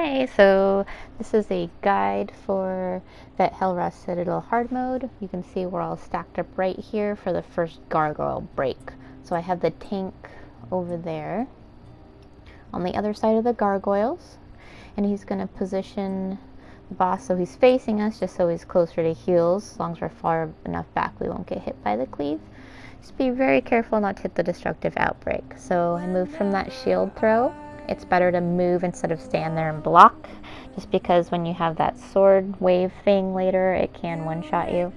Hi, so this is a guide for that Hel Ra Citadel hard mode. You can see we're all stacked up right here for the first gargoyle break. So I have the tank over there on the other side of the gargoyles, and he's going to position the boss so he's facing us, just so he's closer to heals. As long as we're far enough back, we won't get hit by the cleave. Just be very careful not to hit the destructive outbreak. So I moved from that shield throw. It's better to move instead of stand there and block, just because when you have that sword wave thing later, it can one-shot you.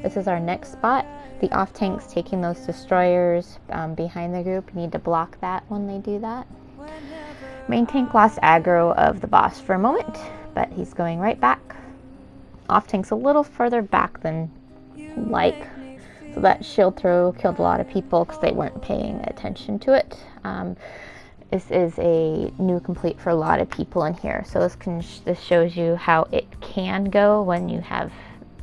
This is our next spot. The off tank's taking those destroyers behind the group. You need to block that when they do that. Main tank lost aggro of the boss for a moment, but he's going right back. Off tank's a little further back than like, so that shield throw killed a lot of people because they weren't paying attention to it. This is a new complete for a lot of people in here, so this shows you how it can go when you have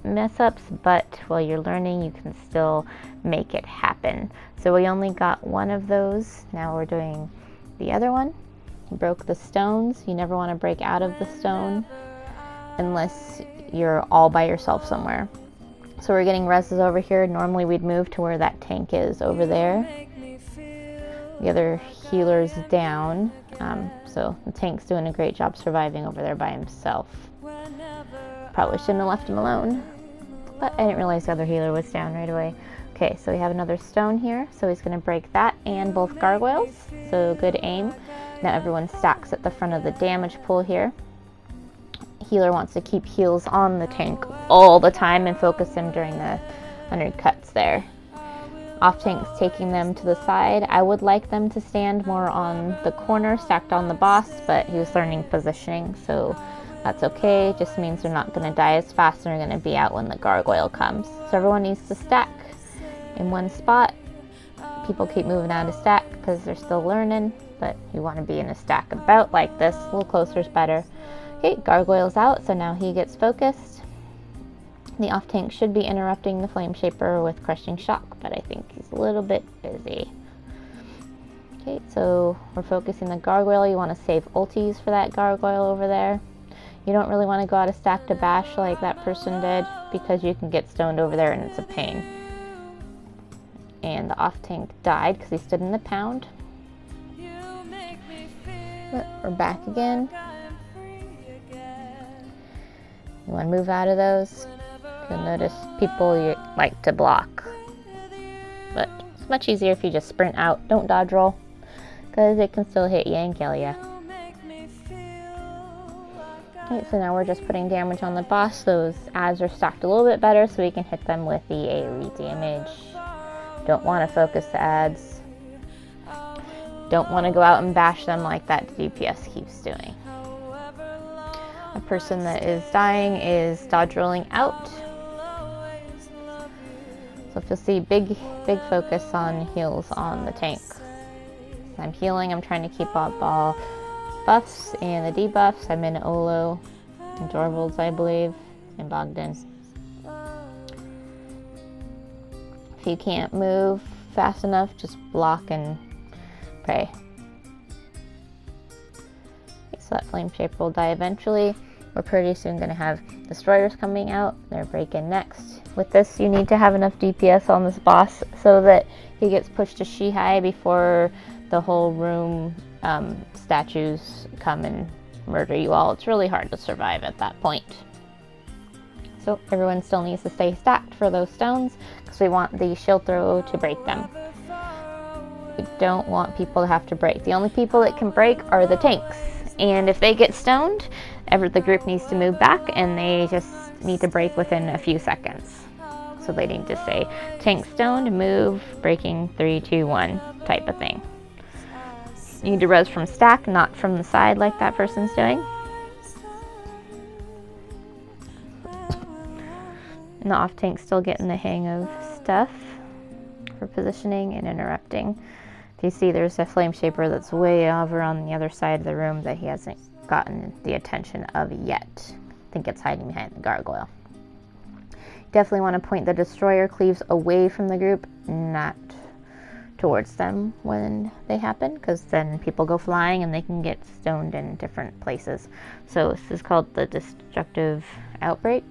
mess-ups, but while you're learning, you can still make it happen. So we only got one of those. Now we're doing the other one. You broke the stones. You never want to break out of the stone unless you're all by yourself somewhere. So we're getting reses over here. Normally we'd move to where that tank is over there. The other healer's down, so the tank's doing a great job surviving over there by himself. Probably shouldn't have left him alone, but I didn't realize the other healer was down right away. Okay, so we have another stone here, so he's going to break that and both gargoyles, so good aim. Now everyone stacks at the front of the damage pool here. Healer wants to keep heals on the tank all the time and focus him during the 100 cuts there. Off tank's taking them to the side. I would like them to stand more on the corner, stacked on the boss, but he was learning positioning, so that's okay. It just means they're not going to die as fast, and they're going to be out when the gargoyle comes. So everyone needs to stack in one spot. People keep moving out of stack because they're still learning, but you want to be in a stack about like this. A little closer is better. Okay, gargoyle's out, so now he gets focused. The off tank should be interrupting the flame shaper with crushing shock, but I think he's a little bit busy. Okay, so we're focusing the gargoyle. You want to save ultis for that gargoyle over there. You don't really want to go out of stack to bash like that person did, because you can get stoned over there and it's a pain. And the off tank died because he stood in the pound. But we're back again. You want to move out of those. You'll notice people you like to block, but it's much easier if you just sprint out. Don't dodge roll, because it can still hit you and kill you. Okay, so now we're just putting damage on the boss. Those ads are stacked a little bit better, so we can hit them with the AoE damage. Don't want to focus the ads. Don't want to go out and bash them like that DPS keeps doing. A person that is dying is dodge rolling out. So if you'll see, big focus on heals on the tank. I'm healing, I'm trying to keep up all buffs and the debuffs. I'm in Olo and Dorvalds, I believe, and Bogdan. If you can't move fast enough, just block and pray. Okay, so that flame shaper will die eventually. We're pretty soon going to have destroyers coming out. They're breaking next. With this, you need to have enough DPS on this boss so that he gets pushed to Shihai before the whole room statues come and murder you all. It's really hard to survive at that point. So everyone still needs to stay stacked for those stones, because we want the shield throw to break them. We don't want people to have to break. The only people that can break are the tanks. And if they get stoned, the group needs to move back, and they just need to break within a few seconds. So they need to say, tank stoned, move, breaking, 3, 2, 1 type of thing. You need to res from stack, not from the side like that person's doing. And the off tank's still getting the hang of stuff for positioning and interrupting. If you see, there's a flame shaper that's way over on the other side of the room that he hasn't gotten the attention of yet. I think it's hiding behind the gargoyle. Definitely want to point the destroyer cleaves away from the group, not towards them when they happen, because then people go flying and they can get stoned in different places. So this is called the destructive outbreak.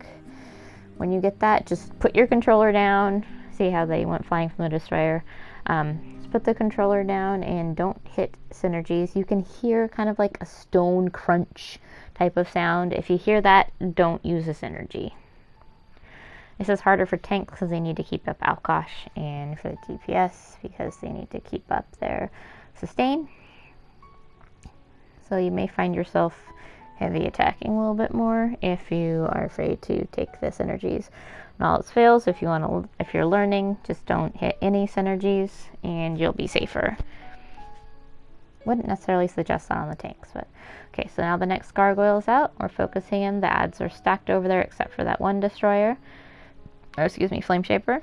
When you get that, just put your controller down. See how they went flying from the destroyer? Just put the controller down and don't hit synergies. You can hear kind of like a stone crunch type of sound. If you hear that, don't use a synergy. This is harder for tanks because they need to keep up Alkosh, and for the DPS because they need to keep up their sustain. So you may find yourself heavy attacking a little bit more if you are afraid to take the synergies. And all else fails, if you're learning, just don't hit any synergies and you'll be safer. Wouldn't necessarily suggest that on the tanks, but okay. So now the next gargoyle is out. We're focusing in. The adds are stacked over there except for that one destroyer. Or excuse me, flame shaper.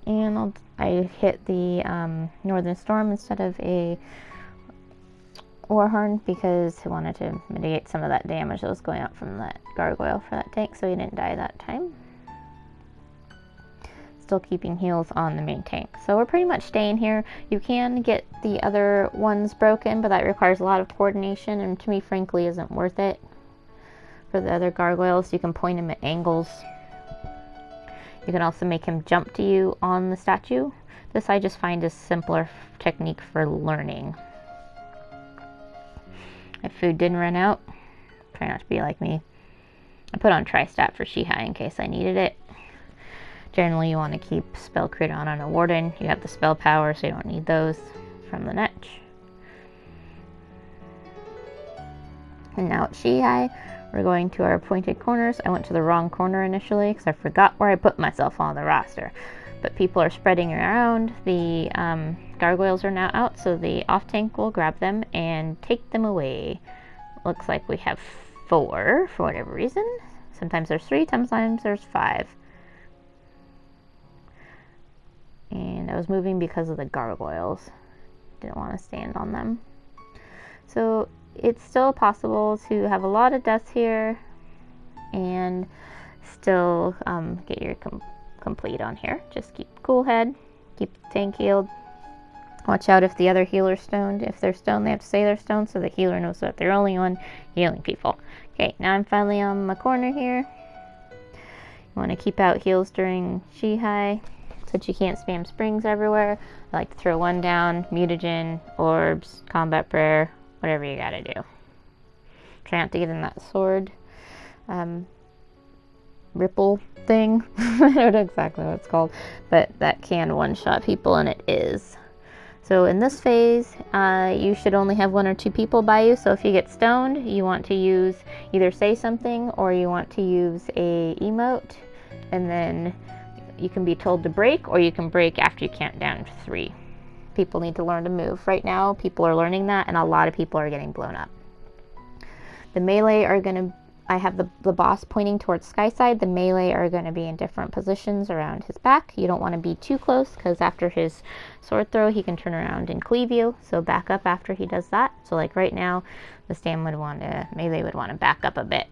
And I hit the Northern Storm instead of a Warhorn because I wanted to mitigate some of that damage that was going out from that gargoyle for that tank, so he didn't die that time. Still keeping heals on the main tank. So we're pretty much staying here. You can get the other ones broken, but that requires a lot of coordination, and to me, frankly, isn't worth it. For the other gargoyles, you can point him at angles. You can also make him jump to you on the statue. This I just find is simpler technique for learning. If food didn't run out, try not to be like me. I put on tri-stat for Shihai in case I needed it. Generally you want to keep spell crit on a warden. You have the spell power, so you don't need those from the netch. And now at Shihai, we're going to our pointed corners. I went to the wrong corner initially because I forgot where I put myself on the roster. But people are spreading around. The gargoyles are now out, so the off tank will grab them and take them away. Looks like we have 4 for whatever reason. Sometimes there's 3, sometimes there's 5. And I was moving because of the gargoyles. Didn't want to stand on them. So it's still possible to have a lot of deaths here and still get your complete on here. Just keep cool head, keep the tank healed. Watch out if the other healer's stoned. If they're stoned, they have to say they're stoned so the healer knows that they're only on healing people. Okay, now I'm finally on my corner here. You want to keep out heals during Shihai so that you can't spam springs everywhere. I like to throw one down, mutagen, orbs, combat prayer, whatever you gotta do. Try not to get in that sword ripple thing. I don't know exactly what it's called, but that can one-shot people, and it is. So in this phase, you should only have 1 or 2 people by you. So if you get stoned, you want to use either say something or you want to use a emote, and then you can be told to break, or you can break after you count down to 3. People need to learn to move. Right now, people are learning that, and a lot of people are getting blown up. The melee are going to, I have the boss pointing towards Skyside. The melee are going to be in different positions around his back. You don't want to be too close, because after his sword throw, he can turn around and cleave you. So back up after he does that. So like right now, the Stam would want to, melee would want to back up a bit,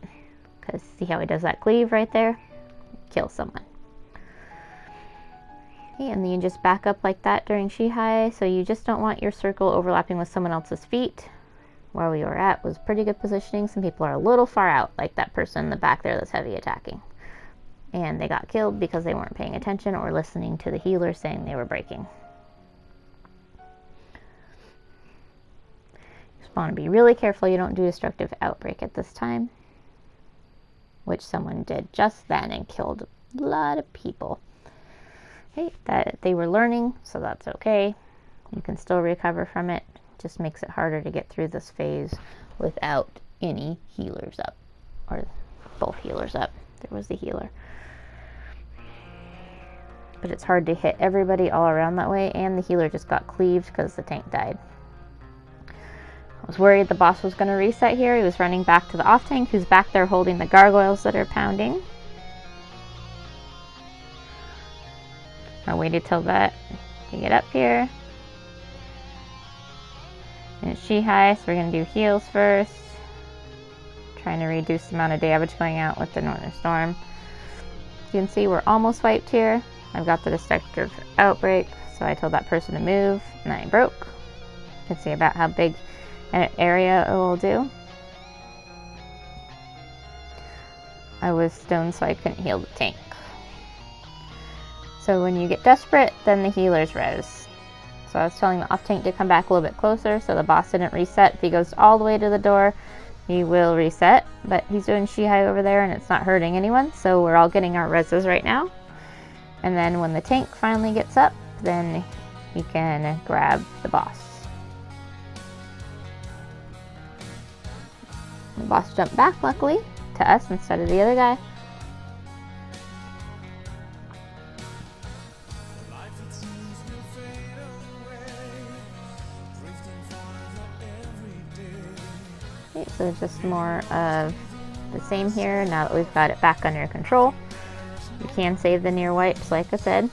because see how he does that cleave right there? Kill someone. And then you just back up like that during Shihai, so you just don't want your circle overlapping with someone else's feet. Where we were at was pretty good positioning. Some people are a little far out, like that person in the back there that's heavy attacking. And they got killed because they weren't paying attention or listening to the healer saying they were breaking. Just want to be really careful you don't do destructive outbreak at this time, which someone did just then and killed a lot of people. Okay, that they were learning, so that's okay. You can still recover from it. Just makes it harder to get through this phase without any healers up, or both healers up. There was the healer. But it's hard to hit everybody all around that way, and the healer just got cleaved because the tank died. I was worried the boss was going to reset here. He was running back to the off tank, who's back there holding the gargoyles that are pounding. I waited till that to get up here. And it's Shihai, so we're going to do heals first. Trying to reduce the amount of damage going out with the Northern Storm. You can see we're almost wiped here. I've got the destructive outbreak, So I told that person to move, and I broke. You can see about how big an area it will do. I was stoned, so I couldn't heal the tank. So when you get desperate, then the healers res. So I was telling the off tank to come back a little bit closer so the boss didn't reset. If he goes all the way to the door, he will reset. But he's doing Shihai over there and it's not hurting anyone. So we're all getting our reses right now. And then when the tank finally gets up, then he can grab the boss. The boss jumped back, luckily, to us instead of the other guy. Okay, so just more of the same here now that we've got it back under control. You can save the near wipes, like I said.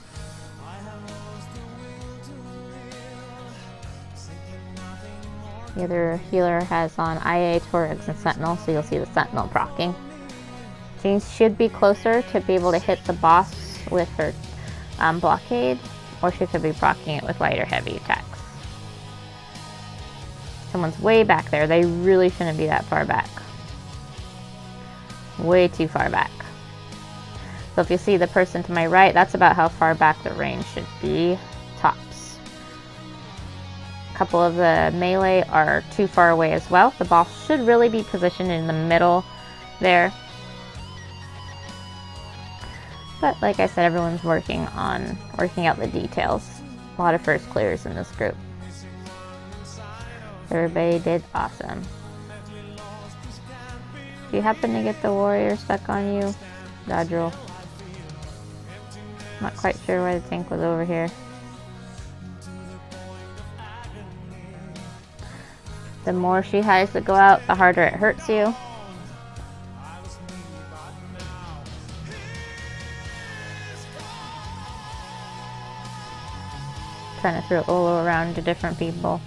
The other healer has on IA, Torix, and Sentinel, so you'll see the Sentinel proccing. She should be closer to be able to hit the boss with her blockade, or she could be proccing it with light or heavy attacks. Someone's way back there. They really shouldn't be that far back. Way too far back. So if you see the person to my right, that's about how far back the range should be, tops. A couple of the melee are too far away as well. The boss should really be positioned in the middle there. But like I said, everyone's working out the details. A lot of first clears in this group. Everybody did awesome. If you happen to get the warrior stuck on you, dodge roll. Not quite sure why the tank was over here. The more Shihais that go out, the harder it hurts you. Trying to throw Olo around to different people.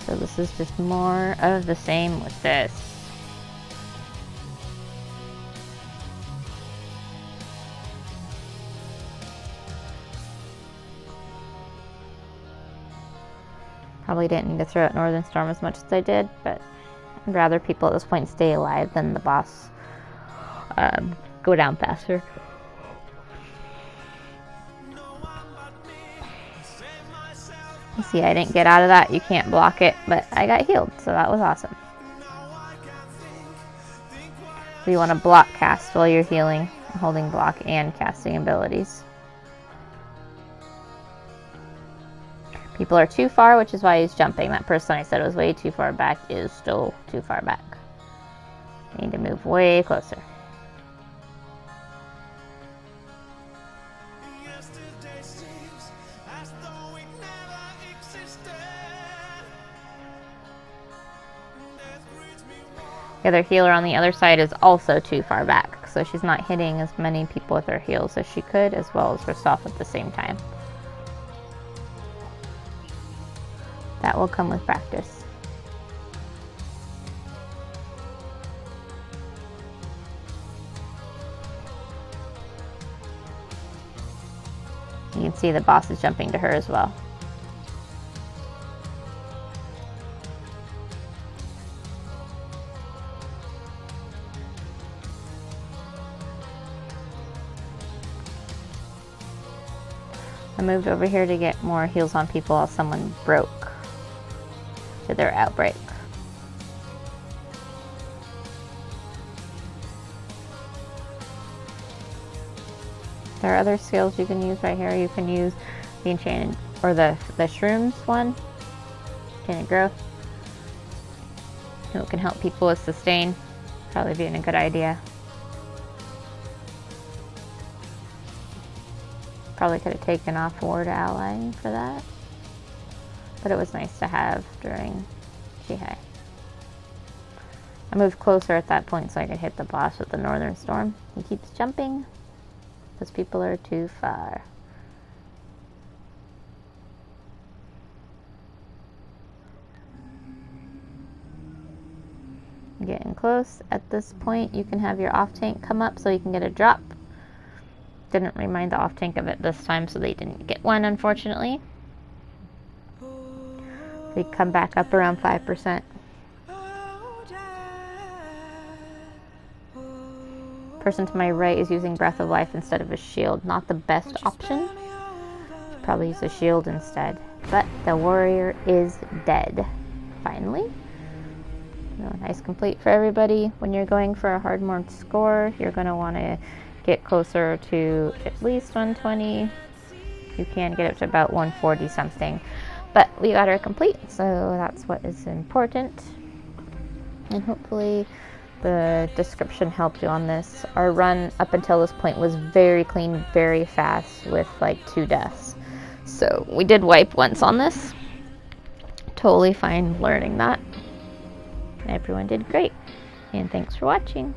So this is just more of the same with this. Probably didn't need to throw out Northern Storm as much as I did, but I'd rather people at this point stay alive than the boss go down faster. You see, I didn't get out of that. You can't block it, but I got healed, so that was awesome. So you want to block cast while you're healing, holding block and casting abilities. People are too far, which is why he's jumping. That person I said was way too far back is still too far back. I need to move way closer. The other healer on the other side is also too far back, so she's not hitting as many people with her heals as she could, as well as herself at the same time. That will come with practice. You can see the boss is jumping to her as well. I moved over here to get more heals on people while someone broke to their outbreak. There are other skills you can use right here. You can use the enchanted, or the shrooms one, enchanted growth. It can help people with sustain. Probably being a good idea. Probably could have taken off ward ally for that, but it was nice to have during Shihai. I moved closer at that point so I could hit the boss with the Northern Storm. He keeps jumping because people are too far. Getting close. At this point, you can have your off tank come up so you can get a drop. Didn't remind the off tank of it this time, so they didn't get one, unfortunately. They come back up around 5%. Person to my right is using Breath of Life instead of a shield. Not the best option. Should probably use a shield instead. But the warrior is dead. Finally. So, nice complete for everybody. When you're going for a hard mode score, you're going to want to get closer to at least 120. You can get up to about 140 something. But we got her complete, so that's what is important. And hopefully the description helped you on this. Our run up until this point was very clean, very fast, with like 2 deaths. So we did wipe once on this. Totally fine learning that. Everyone did great. And thanks for watching.